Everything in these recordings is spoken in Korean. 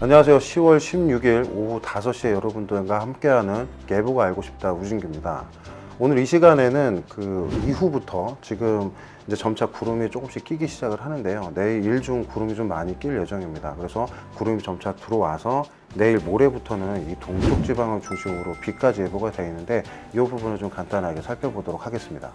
안녕하세요. 10월 16일 오후 5시에 여러분들과 함께하는 개보가 알고 싶다 우진규입니다. 오늘 이 시간에는 그 이후부터 지금 이제 점차 구름이 조금씩 끼기 시작을 하는데요. 내일 일중 구름이 좀 많이 낄 예정입니다. 그래서 구름이 점차 들어와서 내일 모레부터는 이 동쪽 지방을 중심으로 비까지 예보가 되어 있는데 이 부분을 좀 간단하게 살펴보도록 하겠습니다.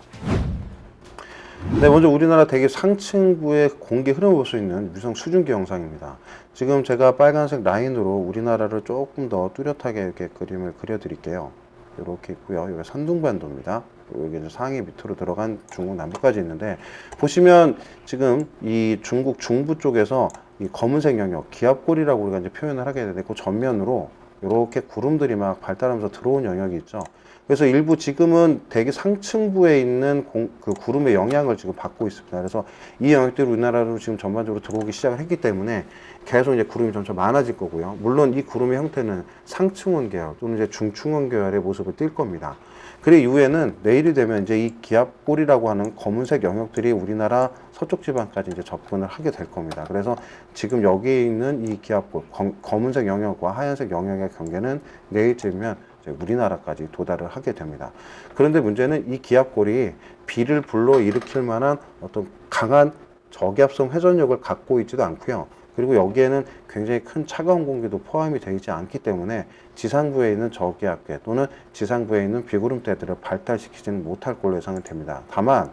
네, 먼저 우리나라 대기 상층부의 공기 흐름을 볼 수 있는 위성 수증기 영상입니다. 지금 제가 빨간색 라인으로 우리나라를 조금 더 뚜렷하게 이렇게 그림을 그려드릴게요. 이렇게 있고요. 여기 산둥반도입니다. 여기 이제 상해 밑으로 들어간 중국 남부까지 있는데, 보시면 지금 이 중국 중부 쪽에서 이 검은색 영역, 기압골이라고 우리가 이제 표현을 하게 되는데, 그 전면으로 이렇게 구름들이 막 발달하면서 들어온 영역이 있죠. 그래서 일부 지금은 대기 상층부에 있는 그 구름의 영향을 지금 받고 있습니다. 그래서 이 영역들이 우리나라로 지금 전반적으로 들어오기 시작을 했기 때문에 계속 이제 구름이 점차 많아질 거고요. 물론 이 구름의 형태는 상층원 계열 또는 이제 중층원 계열의 모습을 띌 겁니다. 그리고 이후에는 내일이 되면 이제 이 기압골이라고 하는 검은색 영역들이 우리나라 서쪽 지방까지 이제 접근을 하게 될 겁니다. 그래서 지금 여기에 있는 이 기압골, 검은색 영역과 하얀색 영역의 경계는 내일쯤이면 우리나라까지 도달을 하게 됩니다. 그런데 문제는 이 기압골이 비를 불러일으킬 만한 어떤 강한 저기압성 회전력을 갖고 있지도 않고요. 그리고 여기에는 굉장히 큰 차가운 공기도 포함이 되어 있지 않기 때문에 지상부에 있는 저기압계 또는 지상부에 있는 비구름대들을 발달시키지는 못할 걸로 예상이 됩니다. 다만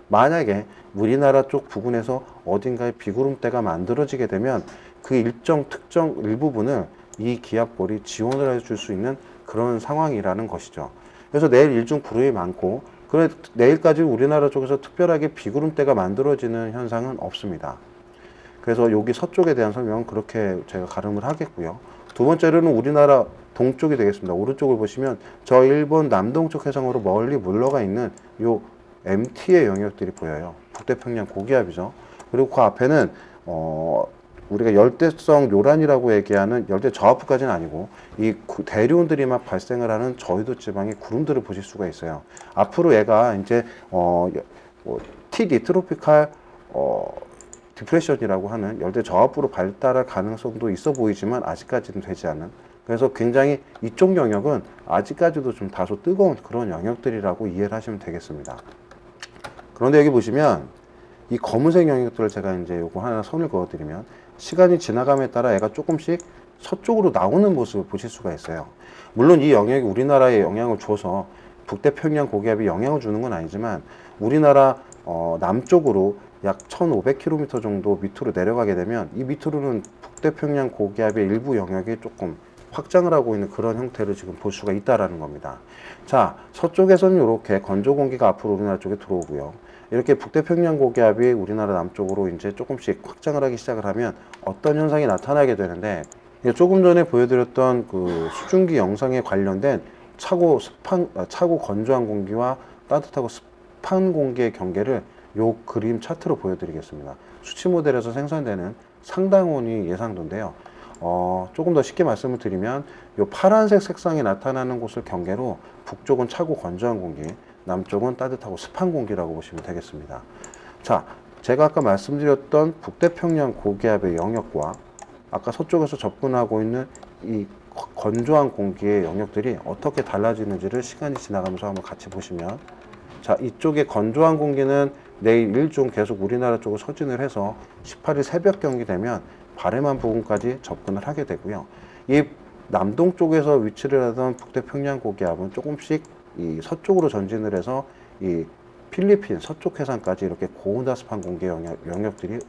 만약에 우리나라 쪽 부근에서 어딘가에 비구름대가 만들어지게 되면 그 일정 특정 일부분을 이 기압골이 지원을 해줄 수 있는 그런 상황이라는 것이죠. 그래서 내일 일중 구름이 많고, 그래 내일까지 우리나라 쪽에서 특별하게 비구름대가 만들어지는 현상은 없습니다. 그래서 여기 서쪽에 대한 설명은 그렇게 제가 가름을 하겠고요. 두 번째로는 우리나라 동쪽이 되겠습니다. 오른쪽을 보시면 저 일본 남동쪽 해상으로 멀리 물러가 있는 요 MT의 영역들이 보여요. 북태평양 고기압이죠. 그리고 그 앞에는 우리가 열대성 요란이라고 얘기하는 열대 저하프까지는 아니고 이 대류온들이 막 발생을 하는 저위도 지방의 구름들을 보실 수가 있어요. 앞으로 얘가 이제 TD 트로피칼 디프레션이라고 하는 열대 저하프로 발달할 가능성도 있어 보이지만 아직까지는 되지 않은, 그래서 굉장히 이쪽 영역은 아직까지도 좀 다소 뜨거운 그런 영역들이라고 이해를 하시면 되겠습니다. 그런데 여기 보시면 이 검은색 영역들을 제가 이제 요거 하나 선을 그어드리면 시간이 지나감에 따라 얘가 조금씩 서쪽으로 나오는 모습을 보실 수가 있어요. 물론 이 영역이 우리나라에 영향을 줘서 북태평양 고기압이 영향을 주는 건 아니지만 우리나라 남쪽으로 약 1500km 정도 밑으로 내려가게 되면 이 밑으로는 북태평양 고기압의 일부 영역이 조금 확장을 하고 있는 그런 형태를 지금 볼 수가 있다라는 겁니다. 자, 서쪽에서는 이렇게 건조 공기가 앞으로 우리나라 쪽에 들어오고요. 이렇게 북태평양 고기압이 우리나라 남쪽으로 이제 조금씩 확장을 하기 시작을 하면 어떤 현상이 나타나게 되는데, 조금 전에 보여드렸던 그 수증기 영상에 관련된 차고 건조한 공기와 따뜻하고 습한 공기의 경계를 요 그림 차트로 보여드리겠습니다. 수치 모델에서 생산되는 상당온이 예상도인데요. 조금 더 쉽게 말씀을 드리면 요 파란색 색상이 나타나는 곳을 경계로 북쪽은 차고 건조한 공기, 남쪽은 따뜻하고 습한 공기라고 보시면 되겠습니다. 자, 제가 아까 말씀드렸던 북태평양 고기압의 영역과 아까 서쪽에서 접근하고 있는 이 건조한 공기의 영역들이 어떻게 달라지는지를 시간이 지나가면서 한번 같이 보시면, 자, 이쪽에 건조한 공기는 내일 일중 계속 우리나라 쪽으로 서진을 해서 18일 새벽 경기 되면 바레만 부근까지 접근을 하게 되고요. 이 남동쪽에서 위치를 하던 북태평양 고기압은 조금씩 이 서쪽으로 전진을 해서 이 필리핀 서쪽 해상까지 이렇게 고온다습한 공기 영역들이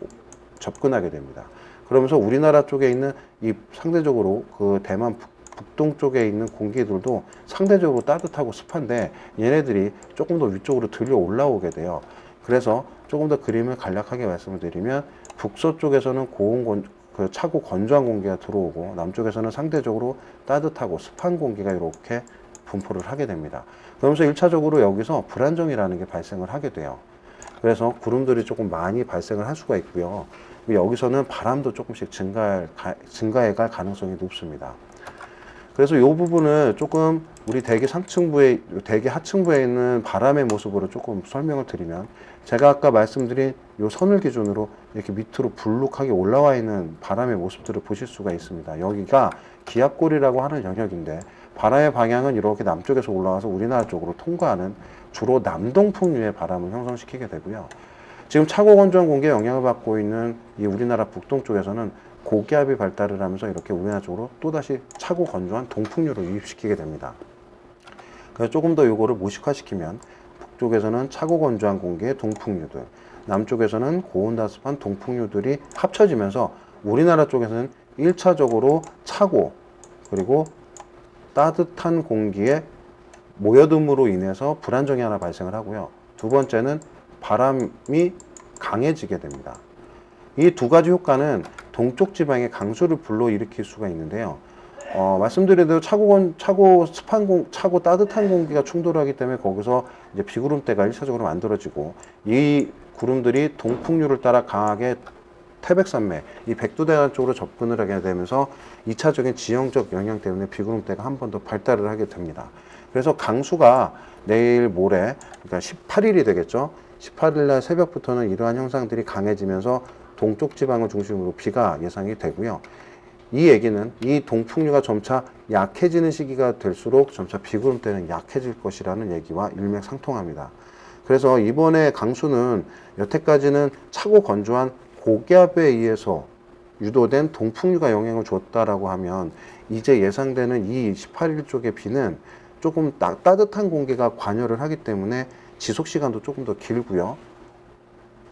접근하게 됩니다. 그러면서 우리나라 쪽에 있는 이 상대적으로 그 대만 북동쪽에 있는 공기들도 상대적으로 따뜻하고 습한데 얘네들이 조금 더 위쪽으로 들려 올라오게 돼요. 그래서 조금 더 그림을 간략하게 말씀을 드리면 북서쪽에서는 차고 건조한 공기가 들어오고 남쪽에서는 상대적으로 따뜻하고 습한 공기가 이렇게 분포를 하게 됩니다. 그러면서 1차적으로 여기서 불안정이라는 게 발생을 하게 돼요. 그래서 구름들이 조금 많이 발생을 할 수가 있고요. 여기서는 바람도 조금씩 증가해 갈 가능성이 높습니다. 그래서 이 부분을 조금 우리 대기 상층부에, 대기 하층부에 있는 바람의 모습으로 조금 설명을 드리면, 제가 아까 말씀드린 이 선을 기준으로 이렇게 밑으로 불룩하게 올라와 있는 바람의 모습들을 보실 수가 있습니다. 여기가 기압골이라고 하는 영역인데, 바람의 방향은 이렇게 남쪽에서 올라와서 우리나라 쪽으로 통과하는 주로 남동풍류의 바람을 형성시키게 되고요. 지금 차고 건조한 공기의 영향을 받고 있는 이 우리나라 북동쪽에서는 고기압이 발달을 하면서 이렇게 우리나라 쪽으로 또다시 차고 건조한 동풍류를 유입시키게 됩니다. 그래서 조금 더 요거를 모식화시키면, 북쪽에서는 차고 건조한 공기의 동풍류들, 남쪽에서는 고온다습한 동풍류들이 합쳐지면서 우리나라 쪽에서는 1차적으로 차고, 그리고 따뜻한 공기의 모여듦으로 인해서 불안정이 하나 발생을 하고요. 두 번째는 바람이 강해지게 됩니다. 이 두 가지 효과는 동쪽 지방의 강수를 불러일으킬 수가 있는데요. 말씀드린 대로 차고 따뜻한 공기가 충돌하기 때문에 거기서 이제 비구름대가 1차적으로 만들어지고, 이 구름들이 동풍류를 따라 강하게 태백산맥, 이 백두대간 쪽으로 접근을 하게 되면서 2차적인 지형적 영향 때문에 비구름대가 한 번 더 발달을 하게 됩니다. 그래서 강수가 내일 모레, 그러니까 18일이 되겠죠. 18일 날 새벽부터는 이러한 형상들이 강해지면서 동쪽 지방을 중심으로 비가 예상이 되고요. 이 얘기는 이 동풍류가 점차 약해지는 시기가 될수록 점차 비구름대는 약해질 것이라는 얘기와 일맥상통합니다. 그래서 이번에 강수는 여태까지는 차고 건조한 고기압에 의해서 유도된 동풍류가 영향을 줬다라고 하면, 이제 예상되는 이 18일 쪽의 비는 조금 따뜻한 공기가 관여를 하기 때문에 지속 시간도 조금 더 길고요.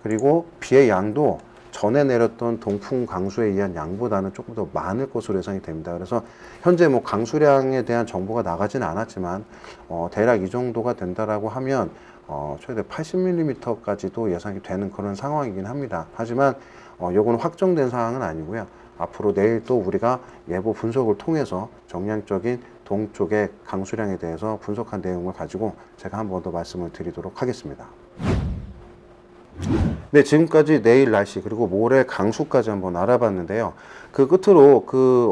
그리고 비의 양도 전에 내렸던 동풍 강수에 의한 양보다는 조금 더 많을 것으로 예상이 됩니다. 그래서 현재 뭐 강수량에 대한 정보가 나가지는 않았지만, 대략 이 정도가 된다라고 하면 최대 80mm까지도 예상이 되는 그런 상황이긴 합니다. 하지만 요거는 확정된 사항은 아니고요. 앞으로 내일 또 우리가 예보 분석을 통해서 정량적인 동쪽의 강수량에 대해서 분석한 내용을 가지고 제가 한 번 더 말씀을 드리도록 하겠습니다. 네, 지금까지 내일 날씨 그리고 모레 강수까지 한번 알아봤는데요. 그 끝으로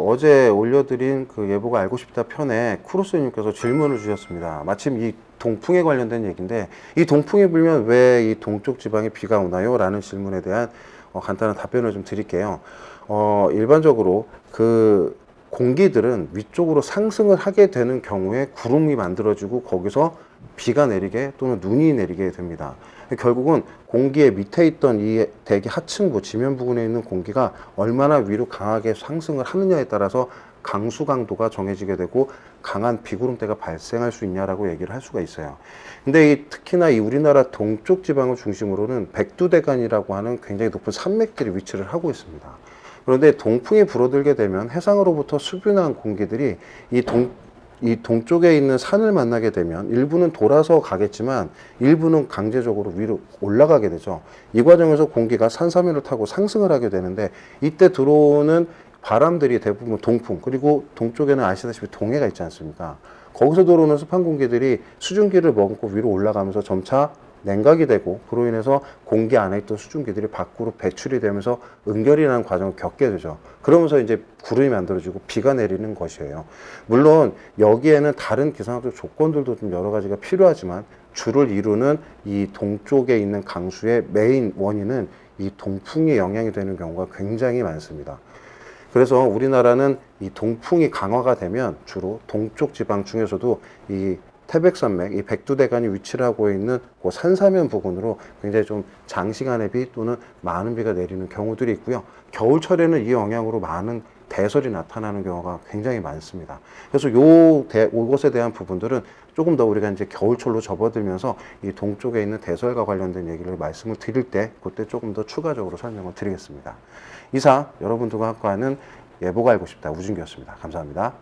어제 올려드린 예보가 알고 싶다 편에 쿠로스님께서 질문을 주셨습니다. 마침 이 동풍에 관련된 얘기인데, 이 동풍이 불면 왜 이 동쪽 지방에 비가 오나요? 라는 질문에 대한 간단한 답변을 좀 드릴게요. 일반적으로 공기들은 위쪽으로 상승을 하게 되는 경우에 구름이 만들어지고 거기서 비가 내리게 또는 눈이 내리게 됩니다. 결국은 공기의 밑에 있던 이 대기 하층부 지면 부근에 있는 공기가 얼마나 위로 강하게 상승을 하느냐에 따라서 강수 강도가 정해지게 되고 강한 비구름대가 발생할 수 있냐라고 얘기를 할 수가 있어요. 근데 특히나 이 우리나라 동쪽 지방을 중심으로는 백두대간이라고 하는 굉장히 높은 산맥들이 위치를 하고 있습니다. 그런데 동풍이 불어들게 되면 해상으로부터 수분한 공기들이 이 동쪽에 있는 산을 만나게 되면 일부는 돌아서 가겠지만 일부는 강제적으로 위로 올라가게 되죠. 이 과정에서 공기가 산사면을 타고 상승을 하게 되는데, 이때 들어오는 바람들이 대부분 동풍, 그리고 동쪽에는 아시다시피 동해가 있지 않습니까? 거기서 들어오는 습한 공기들이 수증기를 머금고 위로 올라가면서 점차 냉각이 되고, 그로 인해서 공기 안에 있던 수증기들이 밖으로 배출이 되면서 응결이라는 과정을 겪게 되죠. 그러면서 이제 구름이 만들어지고 비가 내리는 것이에요. 물론 여기에는 다른 기상학적 조건들도 좀 여러 가지가 필요하지만, 주를 이루는 이 동쪽에 있는 강수의 메인 원인은 이 동풍의 영향이 되는 경우가 굉장히 많습니다. 그래서 우리나라는 이 동풍이 강화가 되면 주로 동쪽 지방 중에서도 이 태백산맥, 이 백두대간이 위치를 하고 있는 그 산사면 부근으로 굉장히 좀 장시간의 비 또는 많은 비가 내리는 경우들이 있고요. 겨울철에는 이 영향으로 많은 대설이 나타나는 경우가 굉장히 많습니다. 그래서 이것에 대한 부분들은 조금 더 우리가 이제 겨울철로 접어들면서 이 동쪽에 있는 대설과 관련된 얘기를 말씀을 드릴 때 그때 조금 더 추가적으로 설명을 드리겠습니다. 이상 여러분들과 함께하는 예보가 알고 싶다 우준기였습니다. 감사합니다.